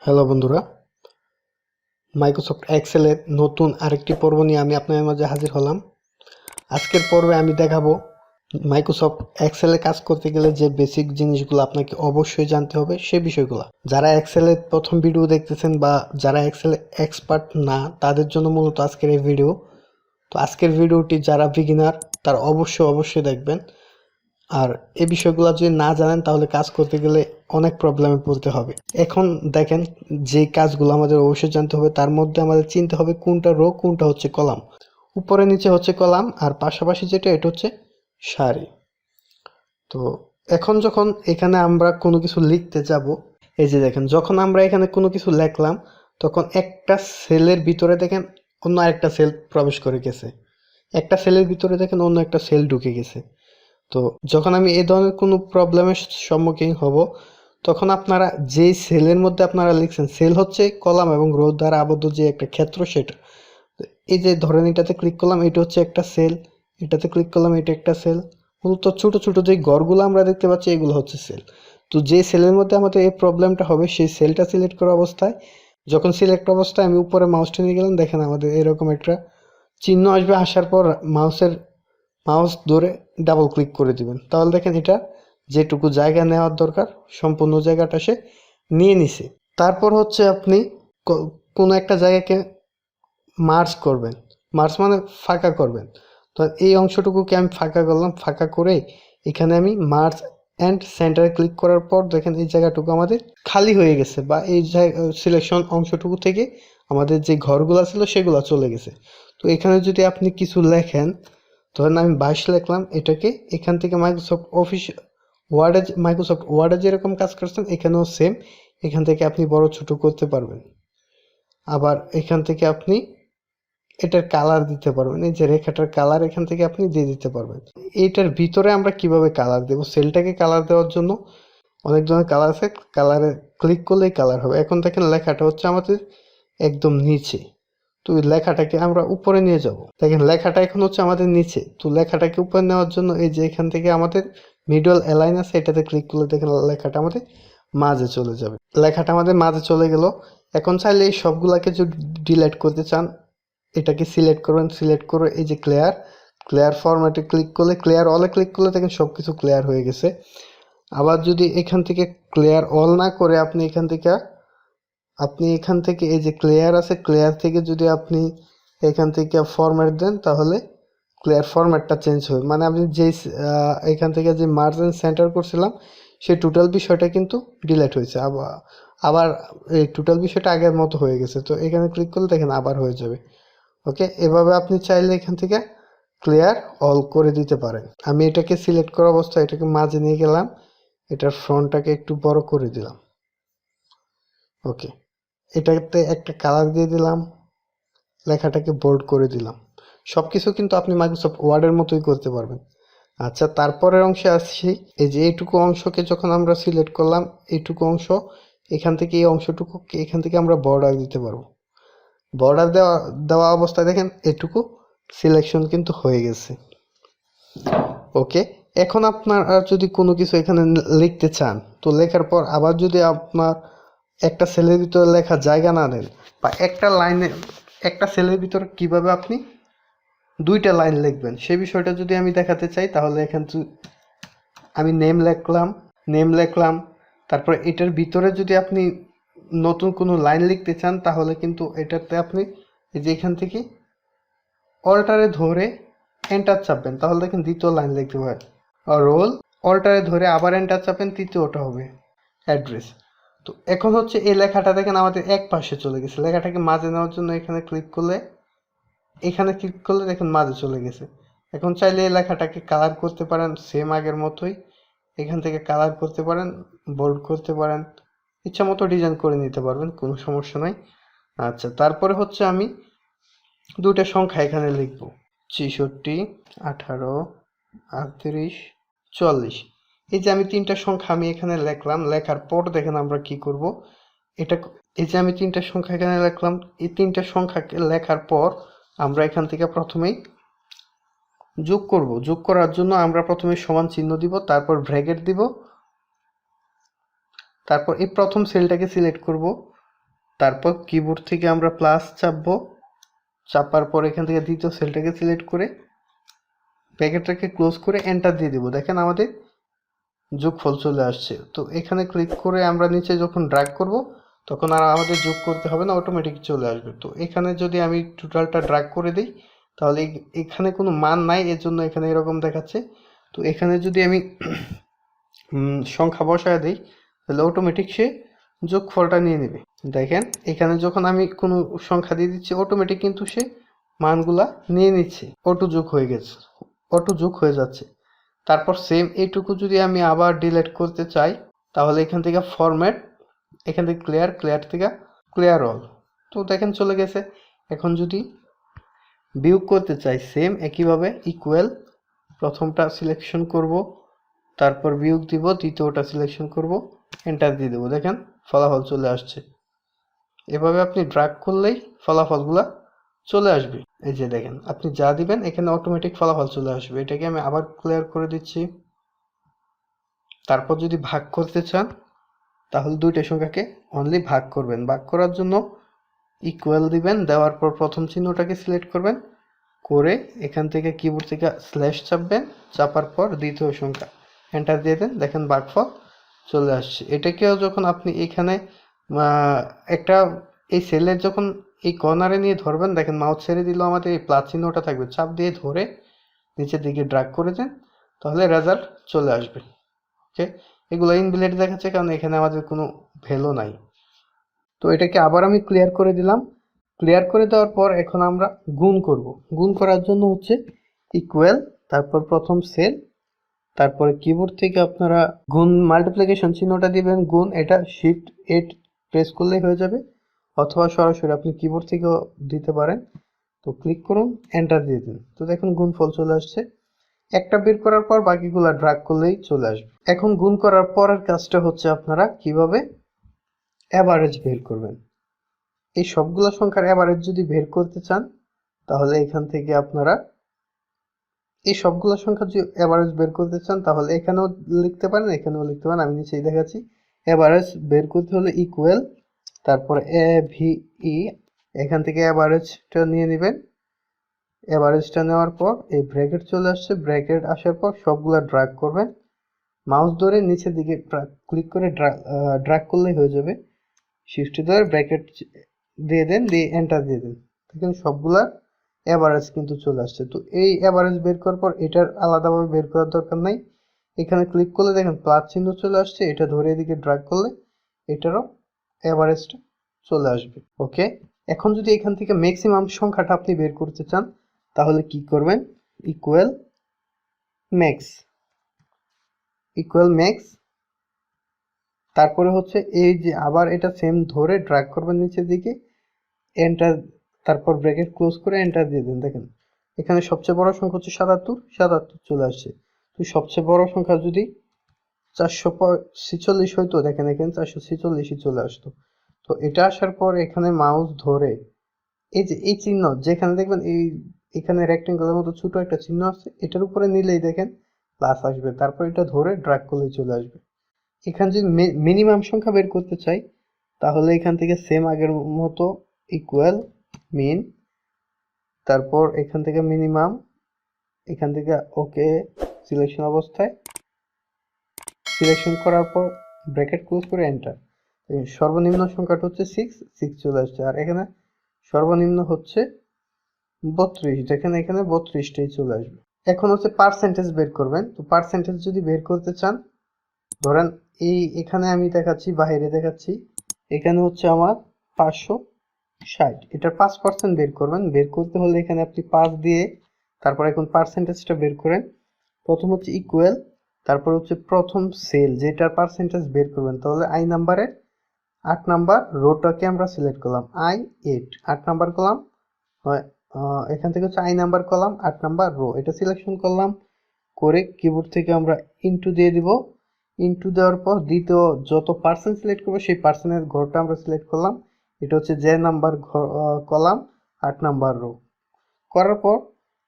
Hello বন্ধুরা, Microsoft এক্সেলের নতুন আরেকটি পর্ব নিয়ে আমি আপনাদের মাঝে হাজির হলাম। আজকের পর্বে আমি দেখাবো মাইক্রোসফট এক্সেলে কাজ করতে গেলে যে বেসিক জিনিসগুলো আপনাকে অবশ্যই জানতে হবে সেই বিষয়গুলো। যারা এক্সেলের প্রথম ভিডিও দেখতেছেন বা যারা এক্সেলে এক্সপার্ট না তাদের জন্য মূলত আজকের এই ভিডিও। তো আজকের ভিডিওটি যারা বিগিনার তারা অবশ্যই দেখবেন। আর এই বিষয়গুলো যদি না জানেন তাহলে কাজ করতে গেলে অনেক প্রবলেমে পড়তে হবে। এখন দেখেন, যে কাজগুলো আমাদের অবশ্যই জানতে হবে তার মধ্যে আমাদের চিনতে হবে কোনটা রো কোনটা হচ্ছে কলাম। উপরে নিচে হচ্ছে কলাম আর পাশাপাশি যেটা এটা হচ্ছে সারি। তো এখন যখন এখানে আমরা কোনো কিছু লিখতে যাব, এই যে দেখেন, যখন আমরা এখানে কোনো কিছু লিখলাম তখন একটা সেলের ভিতরে দেখেন অন্য আরেকটা সেল প্রবেশ করে গেছে, একটা সেলের ভিতরে দেখেন অন্য একটা সেল ঢুকে গেছে। তো যখন আমি এই ধরনের কোনো প্রবলেমের সম্মুখীন হব তখন আপনারা যেই সেলের মধ্যে আপনারা লিখছেন, সেল হচ্ছে কলাম এবং রো দ্বারা আবদ্ধ যে একটা ক্ষেত্র সেটা। এই যে ধরেন এটাতে ক্লিক করলাম, এটা হচ্ছে একটা সেল, এটাতে ক্লিক করলাম, এটা একটা সেল। মূলত ছোট ছোট যে ঘরগুলো আমরা দেখতে পাচ্ছি এগুলো হচ্ছে সেল। তো যে সেলের মধ্যে আমাদের এই প্রবলেমটা হবে সেই সেলটা সিলেক্ট করা অবস্থায়, যখন সিলেক্ট অবস্থায় আমি উপরে মাউসটা নিয়ে গেলাম, দেখেন আমাদের এরকম একটা চিহ্ন আসবে। আসার পর মাউস ধরে ডাবল ক্লিক করে দিবেন, তাহলে দেখেন এটা যেটুকু জায়গা নেওয়ার দরকার সম্পূর্ণ জায়গাটা সে নিয়ে নিছে। তারপর হচ্ছে আপনি কোনো একটা জায়গাকে মার্জ করবেন, মার্জ মানে ফাঁকা করবেন। তো এই অংশটুকুকে আমি ফাঁকা করলাম, ফাঁকা করে এখানে আমি মার্জ অ্যান্ড সেন্টারে ক্লিক করার পর দেখেন এই জায়গাটুকু আমাদের খালি হয়ে গেছে, বা এই সিলেকশন অংশটুকু থেকে আমাদের যে ঘরগুলো ছিল সেগুলো চলে গেছে। তো এখানে যদি আপনি কিছু লেখেন, ধরেন আমি 22 লিখলাম, এটাকে এখান থেকে মাইক্রোসফট ওয়ার্ডে যেরকম কাজ করছেন এখানেও সেম, এখান থেকে আপনি বড় ছোট করতে পারবেন। আবার এখান থেকে আপনি এটার কালার দিতে পারবেন, এই যে রেখাটার কালার এখান থেকে আপনি দিয়ে দিতে পারবেন। এইটার ভিতরে আমরা কিভাবে কালার দেব, সেলটাকে কালার দেওয়ার জন্য অনেক ধরনের কালার আছে, কালারে ক্লিক করলেই কালার হবে। এখন দেখেন লেখাটা হচ্ছে আমাদের একদম নিচে, তো লেখাটাকে আমরা উপরে নিয়ে যাব। দেখেন লেখাটা এখন হচ্ছে আমাদের নিচে, তো লেখাটাকে উপরে নেওয়ার জন্য এই যে এখান থেকে আমাদের মিডল অ্যালাইন আছে, এটাতে ক্লিক করলে দেখেন লেখাটা আমাদের মাঝে চলে যাবে। লেখাটা আমাদের মাঝে চলে গেল। এখন চাইলে এই সবগুলাকে যদি ডিলিট করতে চান, এটাকে সিলেক্ট করবেন, সিলেক্ট করে এই যে ক্লিয়ার ফরম্যাটে ক্লিক করলে, ক্লিয়ার অলে ক্লিক করলে দেখেন সব কিছু ক্লিয়ার হয়ে গেছে। আবার যদি এখান থেকে ক্লিয়ার অল না করে আপনি এখান থেকে এই যে ক্লিয়ার আছে, ক্লিয়ার থেকে যদি আপনি এখান থেকে ফরম্যাট দেন তাহলে ক্লিয়ার ফরম্যাটটা চেঞ্জ হবে, মানে আপনি যেই এখান থেকে যে মার্জ এন্ড সেন্টার করছিলাম সেই টোটাল বিষয়টা কিন্তু ডিলিট হয়েছে। আবার এই টোটাল বিষয়টা আগের মতো হয়ে গেছে। তো এখানে ক্লিক করলে দেখেন আবার হয়ে যাবে। ওকে, এভাবে আপনি চাইলে এখান থেকে ক্লিয়ার অল করে দিতে পারেন। আমি এটাকে সিলেক্ট করা অবস্থায় এটাকে মাঝে নিয়ে গেলাম, এটার ফ্রন্টটাকে একটু বড় করে দিলাম। ওকে, এটাতে একটা কালার দিয়ে দিলাম, লেখাটাকে বোল্ড করে দিলাম। সব কিছু কিন্তু আপনি মাইক্রোসফট ওয়ার্ডের মতোই করতে পারবেন। আচ্ছা, তারপরের অংশে আসছি। এই যে এইটুকু অংশকে যখন আমরা সিলেক্ট করলাম, এইটুকু অংশ এখান থেকে এই অংশটুকু এখান থেকে আমরা বর্ডার দিতে পারবো। বর্ডার দেওয়া অবস্থায় দেখেন এটুকু সিলেকশন কিন্তু হয়ে গেছে। ওকে, এখন আপনারা যদি কোনো কিছু এখানে লিখতে চান, তো লেখার পর আবার যদি আপনার একটা সেলের ভিতরে লেখা জায়গা না দেন, বা একটা সেলের ভিতরে কিভাবে আপনি দুইটা লাইন লিখবেন সেই বিষয়টা যদি আমি দেখাতে চাই, তাহলে এখান আমি নেম লিখলাম, তারপর এটার ভিতরে যদি আপনি নতুন কোনো লাইন লিখতে চান তাহলে কিন্তু এটাতে আপনি এই যে এখান থেকে অল্টারে ধরে এন্টার চাপবেন, তাহলে দেখেন দ্বিতীয় লাইন লিখতে পারেন। রোল অল্টারে ধরে আবার এন্টার চাপেন, তৃতীয়টা হবে অ্যাড্রেস। তো এখন হচ্ছে এই লেখাটা দেখেন আমাদের এক পাশে চলে গেছে। লেখাটাকে মাঝে নেওয়ার জন্য এখানে ক্লিক করলে দেখেন মাঝে চলে গেছে। এখন চাইলে এই লেখাটাকে কালার করতে পারেন সেম আগের মতোই, এখান থেকে কালার করতে পারেন, বোল্ড করতে পারেন, ইচ্ছা মতো ডিজাইন করে নিতে পারবেন, কোনো সমস্যা নাই। আচ্ছা, তারপরে হচ্ছে আমি দুইটা সংখ্যা এখানে লিখব, 64, 18, 38, 44। এই যে আমি তিনটা সংখ্যা আমি এখানে লিখলাম, লেখার পর দেখেন আমরা কি করব। এই যে আমি তিনটা সংখ্যা এখানে লিখলাম, এই তিনটা সংখ্যাকে লেখার পর আমরা এখান থেকে প্রথমেই যোগ করব। যোগ করার জন্য আমরা প্রথমে সমান চিহ্ন দিব, তারপর ব্র্যাকেট দিব, তারপর এই প্রথম সেলটাকে সিলেক্ট করব, তারপর কিবোর্ড থেকে আমরা প্লাস চাপবো, চাপার পর এখান থেকে দ্বিতীয় সেলটাকে সিলেক্ট করে ব্র্যাকেটটাকে ক্লোজ করে এন্টার দিয়ে দেবো। দেখেন আমাদের যোগফল চলে আসছে। তো এখানে ক্লিক করে আমরা নিচে যখন ড্র্যাগ করব তখন আর আমাদের যোগ করতে হবে না, অটোমেটিক চলে আসবে। তো এখানে যদি আমি টোটালটা ড্র্যাগ করে দিই তাহলে এখানে কোনো মান নাই, এর জন্য এখানে এরকম দেখাচ্ছে। তো এখানে যদি আমি সংখ্যা বসায় দিই তাহলে অটোমেটিক সে যোগফলটা নিয়ে নেবে। দেখেন এখানে যখন আমি কোনো সংখ্যা দিয়ে দিচ্ছি অটোমেটিক কিন্তু সে মানগুলা নিয়ে নিচ্ছে, অটো যোগ হয়ে গেছে, অটো যোগ হয়ে যাচ্ছে। তারপর সেম এইটুকু যদি আমি আবার ডিলিট করতে চাই তাহলে এখান থেকে ফরম্যাট, এখান থেকে ক্লিয়ার, ক্লিয়ার থেকে ক্লিয়ার অল। তো দেখেন চলে গেছে। এখন যদি বিয়োগ করতে চাই সেম একইভাবে ইকুয়াল, প্রথমটা সিলেকশন করব, তারপর বিয়োগ দিব, দ্বিতীয়টা সিলেকশন করব, এন্টার দিয়ে দেবো। দেখেন ফলাফল চলে আসছে। এভাবে আপনি ড্র্যাগ করলেই ফলাফলগুলা চলে আসবে। এই যে দেখেন আপনি যা দিবেন এখানে অটোমেটিক ফলাফল চলে আসবে। এটাকে আমি আবার ক্লিয়ার করে দিচ্ছি। তারপর যদি ভাগ করতে চান তাহলে দুইটা সংখ্যাকে অনলি ভাগ করবেন। ভাগ করার জন্য ইকুয়াল দিবেন, দেওয়ার পর প্রথম চিহ্নটাকে সিলেক্ট করবেন, করে এখান থেকে কিবোর্ড থেকে স্ল্যাশ চাপবেন, চাপার পর দ্বিতীয় সংখ্যা এন্টার দিয়ে দেন। দেখেন ভাগফল চলে আসছে। এটাকেও যখন আপনি এখানে একটা এই সেলের যখন এই কর্নারে নিয়ে ধরবেন, দেখেন মাউস ছেড়ে দিলেও আমাদের এই প্লাস চিহ্নটা থাকবে, চাপ দিয়ে ধরে নিচের দিকে ড্র্যাগ করে দেন তাহলে রেজাল্ট চলে আসবে। ওকে, এগুলো ইনভ্যালিড দেখাচ্ছে কারণ এখানে আমাদের কোনো ভ্যালু নাই। তো এটাকে আবার আমি ক্লিয়ার করে দিলাম। ক্লিয়ার করে দেওয়ার পর এখন আমরা গুণ করব। গুণ করার জন্য হচ্ছে ইকুয়াল, তারপর প্রথম সেল, তারপরে কিবোর্ড থেকে আপনারা গুণ মাল্টিপ্লিকেশন চিহ্নটা দিবেন, গুণ, এটা শিফট 8 প্রেস করলেই হয়ে যাবে, অথবা সরাসরি আপনি কিবোর্ড থেকেও দিতে পারেন। তো ক্লিক করুন, এন্টার দিয়ে দিন। তো দেখুন গুণফল চলে আসছে। একটা বের করার পর বাকিগুলা ড্র্যাগ করলেই চলে আসবে। এখন গুণ করার পরের কাজটা হচ্ছে আপনারা কিভাবে অ্যাভারেজ বের করবেন। এই সবগুলো সংখ্যার অ্যাভারেজ যদি বের করতে চান তাহলে এখান থেকে আপনারা এই সবগুলো সংখ্যা যদি অ্যাভারেজ বের করতে চান তাহলে এখানেও লিখতে পারেন, এখানেও লিখতে পারেন। আমি নিচেই দেখাচ্ছি। অ্যাভারেজ বের করতে হলে ইকুয়াল, তারপরে এ ভি ই, এখান থেকে অ্যাভারেজটা নিয়ে নেবেন। অ্যাভারেজটা নেওয়ার পর এই ব্র্যাকেট চলে আসছে, ব্র্যাকেট আসার পর সবগুলা ড্র্যাগ করবেন, মাউস ধরে নিচের দিকে ক্লিক করে ড্র্যাগ করলেই হয়ে যাবে। শিফট ধরে ব্র্যাকেট দিয়ে দেন, দিয়ে এন্টার দিয়ে দেন। দেখেন সবগুলা অ্যাভারেজ কিন্তু চলে আসছে। তো এই অ্যাভারেজ বের করার পর এটার আলাদাভাবে বের করার দরকার নাই। এখানে ক্লিক করলে দেখেন প্লাস চিহ্ন চলে আসছে, এটা ধরে এদিকে ড্র্যাগ করলে এটারও অ্যাভারেজটা চলে আসবে। ওকে, এখন যদি এখান থেকে ম্যাক্সিমাম সংখ্যাটা আপনি বের করতে চান তাহলে কি করবেন, ইকুয়াল ম্যাক্স, ইকুয়াল ম্যাক্স, তারপরে হচ্ছে এই যে আবার এটা সেম ধরে ড্র্যাগ করবেন নিচের দিকে, এন্টার, তারপর ব্র্যাকেট ক্লোজ করে এন্টার দিয়ে দেন। দেখেন এখানে সবচেয়ে বড় সংখ্যা হচ্ছে 77, 77 চলে আসছে। তো সবচেয়ে বড় সংখ্যা যদি 446 হইতো, দেখেন এখানে 446ই চলে আসতো। তো এটা আসার পর এখানে মাউস ধরে এই যে এই চিহ্ন যেখানে দেখবেন এই এখানে রেক্টেঙ্গেলের মতো ছোট একটা চিহ্ন আছে, এটার উপরে নিলেই দেখেন প্লাস আসবে, তারপর এটা ধরে ড্র্যাগ করলেই চলে আসবে। এখানে যদি মিনিমাম সংখ্যা বের করতে চাই তাহলে এখান থেকে সেম আগের মতো ইকুয়াল মিন, তারপর এখান থেকে মিনিমাম, এখান থেকে ওকে সিলেকশন অবস্থায় সিলেকশন করার পর ব্র্যাকেট ক্লোজ করে এন্টার। সর্বনিম্ন সংখ্যাটা হচ্ছে 6 চলে আসছে, আর এখানে সর্বনিম্ন হচ্ছে 32, দেখেন এখানে 32টাই চলে আসবে। এখন হচ্ছে পার্সেন্টেজ বের করবেন। তো পার্সেন্টেজ যদি বের করতে চান, ধরেন এই এখানে আমি দেখাচ্ছি, বাইরে দেখাচ্ছি, এখানে হচ্ছে আমার 560, এটার 5% বের করবেন। বের করতে হলে এখানে আপনি 5 দিয়ে তারপর এখন পার্সেন্টেজটা বের করেন। প্রথম হচ্ছে ইকুয়াল, তারপর হচ্ছে প্রথম সেল যেটার পার্সেন্টেজ বের করবেন, তাহলে আই নাম্বারের 8 নাম্বার রোটাকে আমরা সিলেক্ট করলাম, I8 8 নাম্বার কলাম, এখান থেকে হচ্ছে I number column 8 number rho, এটা সিলেকশন করলাম, করে কিবোর্ড থেকে আমরা ইনটু দিয়ে দিব। ইনটু দেওয়ার পর দ্বিতীয় যত পার্সেন্ট সিলেক্ট করবো সেই পার্সেন্টের ঘরটা আমরা সিলেক্ট করলাম, এটা হচ্ছে যে নাম্বার কলাম 8 নাম্বার রো। করার পর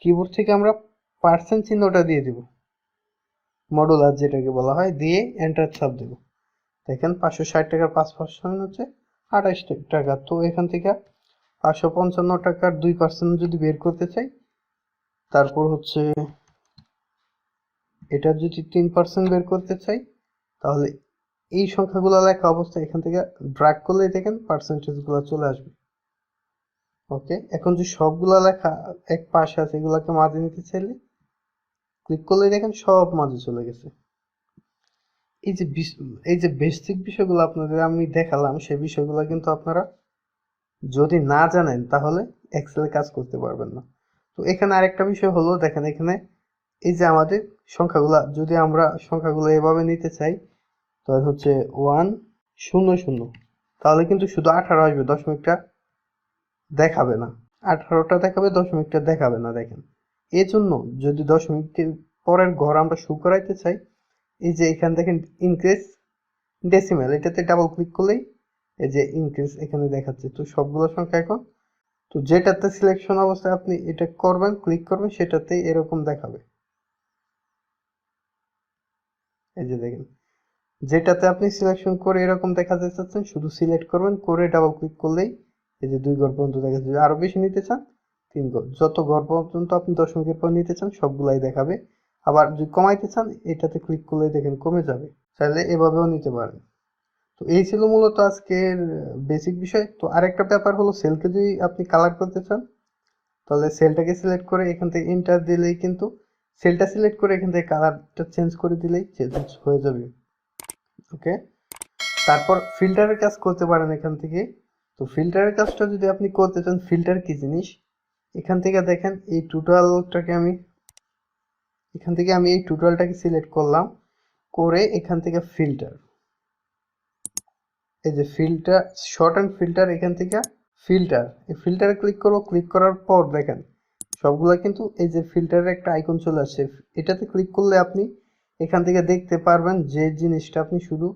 কিবোর্ড থেকে আমরা পার্সেন্ট চিহ্নটা দিয়ে দিব, মডুলার যেটাকে বলা হয়, দিয়ে এন্টার চাপ দেব। দেখেন 560 টাকার 5% হচ্ছে 28 টাকা। তো এখান থেকে 555 টাকার 2% যদি বের করতে চাই, তারপর হচ্ছে এটা যদি 3% বের করতে চাই, তাহলে এই সংখ্যাগুলো লেখা অবস্থায় এখান থেকে ড্র্যাগ করলেই দেখেন পার্সেন্টেজগুলো চলে আসবে। ওকে, এখন যে সবগুলা লেখা এক পাশে আছে এগুলাকে মাঝে নিতে চাইলে ক্লিক করলেই দেখেন সব মাঝে চলে গেছে। এই যে বেসিক বিষয়গুলো আপনাদের আমি দেখালাম, সেই বিষয়গুলো কিন্তু আপনারা যদি না জানেন তাহলে এক্সেলে কাজ করতে পারবেন না। তো এখানে আরেকটা বিষয় হলো, দেখেন এখানে এই যে আমাদের সংখ্যাগুলা, যদি আমরা সংখ্যাগুলো এভাবে নিতে চাই, তাহলে হচ্ছে 100, তাহলে কিন্তু শুধু 18 আসবে, দশমিকটা দেখাবে না। 18টা দেখাবে, দশমিকটা দেখাবে না। দেখেন এই জন্য যদি দশমিকের পরের ঘর আমরা শো করাইতে চাই, এই যে এখানে দেখেন ইনক্রিজ ডেসিমেল, এটাতে ডাবল ক্লিক করলেই এই যে ইনক্রিজ এখানে দেখাচ্ছে। তো সবগুলো সংখ্যা এখন, তো যেটাতে সিলেকশন অবস্থায় আপনি এটা করবেন, ক্লিক করবেন, সেটাতেই এরকম দেখাবে। এই যে দেখেন, যেটাতে আপনি সিলেকশন করে এরকম দেখাতে চাচ্ছেন শুধু সিলেক্ট করবেন, করে ডাবল ক্লিক করলেই এই যে 2 ঘর পর্যন্ত দেখাচ্ছে। যদি আরো বেশি নিতে চান 3 ঘর, যত ঘর পর্যন্ত আপনি দশমিকের পর নিতে চান সবগুলাই দেখাবে। আবার যদি কমাইতে চান এটাতে ক্লিক করলেই দেখেন কমে যাবে। চাইলে এভাবেও নিতে পারেন। তো এই ছিল মূলত আজকের বেসিক বিষয়। তো আরেকটা ব্যাপার হলো, সেলকে যদি আপনি কালার করতে চান, তাহলে সেলটাকে সিলেক্ট করে এখান থেকে এন্টার দিলেই কিন্তু, সেলটা সিলেক্ট করে এখান থেকে কালারটা চেঞ্জ করে দিলেই চেঞ্জ হয়ে যাবে। ওকে, তারপর ফিল্টারের কাজ করতে পারেন এখান থেকে। তো ফিল্টারের কাজটা যদি আপনি করতে চান, ফিল্টার কি জিনিস, এখান থেকে দেখেন এই টোটালটাকে আমি, এখান থেকে আমি এই টোটালটাকে সিলেক্ট করলাম, করে এখান থেকে ফিল্টার, এই যে ফিল্টার, শর্ট অ্যান্ড ফিল্টার, এখান থেকে ফিল্টার, এই ফিল্টারে ক্লিক করব। ক্লিক করার পর দেখেন সবগুলা কিন্তু এই যে ফিল্টারের একটা আইকন চলে আসছে, এটাতে ক্লিক করলে আপনি এখান থেকে দেখতে পারবেন যে জিনিসটা আপনি শুধু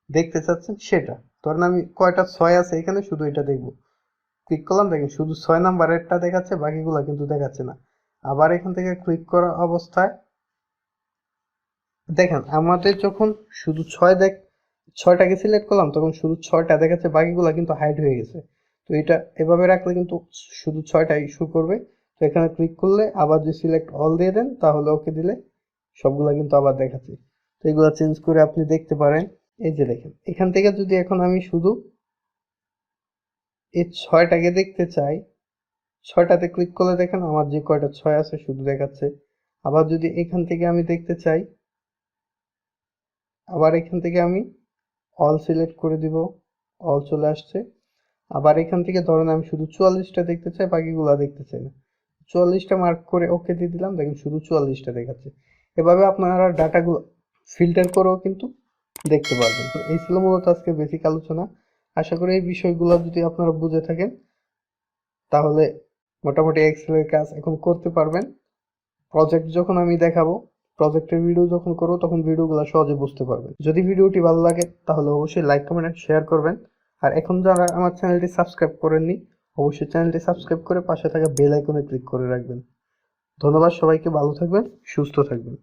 দেখতে চাচ্ছেন সেটা। ধরেন আমি কয়টা 6 আছে এখানে, শুধু এটা দেখব, ক্লিক করলাম, দেখেন শুধু 6 নাম্বারেরটা দেখাচ্ছে, বাকিগুলা কিন্তু দেখাচ্ছে না। আবার এখান থেকে ক্লিক করা অবস্থায় দেখেন আমাদের যখন শুধু 6টাকে সিলেক্ট করলাম তখন শুধু 6টা দেখাচ্ছে, বাকিগুলা কিন্তু হাইড হয়ে গেছে। তো এটা এভাবে রাখলে কিন্তু শুধু 6টাই শো করবে। তো এখানে ক্লিক করলে আবার যদি সিলেক্ট অল দিয়ে দেন, তাহলে ওকে দিলে সবগুলা কিন্তু আবার দেখাচ্ছে। তো এগুলো চেঞ্জ করে আপনি দেখতে পারেন। এই যে দেখেন এখান থেকে যদি এখন আমি শুধু এই 6টাকে দেখতে চাই, 6টাতে ক্লিক করলে দেখেন আমার যে কয়টা 6 আছে শুধু দেখাচ্ছে। আবার যদি এখান থেকে আমি দেখতে চাই, আবার এখান থেকে আমি অল সিলেক্ট করে দিব, অল চলে আসছে। আবার এখান থেকে ধরেন আমি শুধু 44টা দেখতে চাই, বাকিগুলা দেখতে চাই না, 44টা মার্ক করে ওকে দিয়ে দিলাম, দেখেন শুধু 44টা দেখাচ্ছে। এভাবে আপনারা ডাটাগুলো ফিল্টার করেও কিন্তু দেখতে পারবেন। তো এই ছিল মূলত আজকে বেসিক আলোচনা। আশা করি এই বিষয়গুলো যদি আপনারা বুঝে থাকেন তাহলে মোটামুটি এক্সেলের কাজ এখন করতে পারবেন। প্রজেক্ট যখন আমি দেখাবো, প্রজেক্টের ভিডিও যখন করবো, তখন ভিডিওগুলো সহজে বুঝতে পারবেন। যদি ভিডিওটি ভালো লাগে তাহলে অবশ্যই লাইক, কমেন্ট আর শেয়ার করবেন। আর এখন যারা আমার চ্যানেলটি সাবস্ক্রাইব করেননি, অবশ্যই চ্যানেলটি সাবস্ক্রাইব করে পাশে থাকা বেল আইকনে ক্লিক করে রাখবেন। ধন্যবাদ সবাইকে, ভালো থাকবেন, সুস্থ থাকবেন।